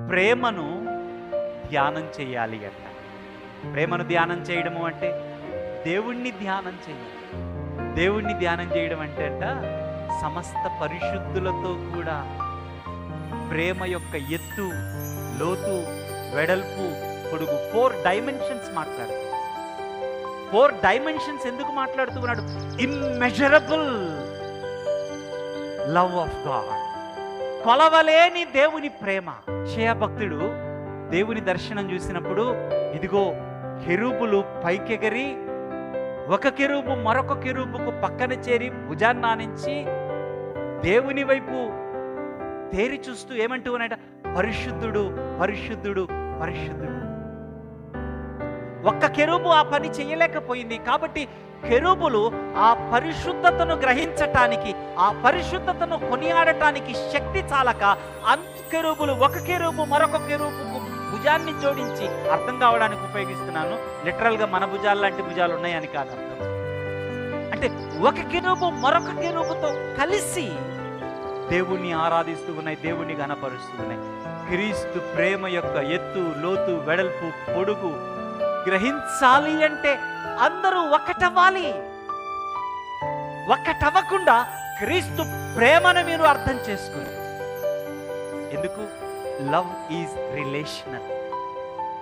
ప్రేమను ధ్యానం చేయాలి అంట. ప్రేమను ధ్యానం చేయడము అంటే దేవుణ్ణి ధ్యానం చేయాలి. దేవుణ్ణి ధ్యానం చేయడం అంటే అంట సమస్త పరిశుద్ధులతో కూడా ప్రేమ యొక్క ఎత్తు, లోతు, వెడల్పు, పొడుగు 4 డైమెన్షన్స్ మాట్లాడుతూ 4 డైమెన్షన్స్ ఎందుకు మాట్లాడుతున్నాడు? ఇమ్మెజరబుల్ లవ్ ఆఫ్ గాడ్, కొలవలేని దేవుని ప్రేమ. యెషయా భక్తుడు దేవుని దర్శనం చూసినప్పుడు ఇదిగో కెరూబులు పైకెగరి ఒక కెరూబు మరొక కెరూబుకు పక్కన చేరి భుజాన్ని ఆనించి దేవుని వైపు తేరి చూస్తూ ఏమంటూ ఉన్నాయట, పరిశుద్ధుడు పరిశుద్ధుడు పరిశుద్ధుడు. ఒక్క కెరూబు ఆ పని చేయలేకపోయింది. కాబట్టి కెరూబులు ఆ పరిశుద్ధతను గ్రహించటానికి, ఆ పరిశుద్ధతను కొనియాడటానికి శక్తి చాలక కెరూబులు ఒక కెరూబు మరొక కెరూబుకు భుజాన్ని జోడించి, అర్థం కావడానికి ఉపయోగిస్తున్నాను, లిటరల్గా మన భుజాలు లాంటి భుజాలు ఉన్నాయని కాదు అర్థం. అంటే ఒక కెరూబు మరొక కెరూబుతో కలిసి దేవుణ్ణి ఆరాధిస్తూ ఉన్నాయి, దేవుణ్ణి గణపరుస్తూ ఉన్నాయి. క్రీస్తు ప్రేమ యొక్క ఎత్తు, లోతు, వెడల్పు, పొడుగు గ్రహించాలి అంటే అందరూ ఒకటవ్వాలి. ఒకటవ్వకుండా క్రీస్తు ప్రేమను మీరు అర్థం చేసుకుని. ఎందుకు? Love is relational.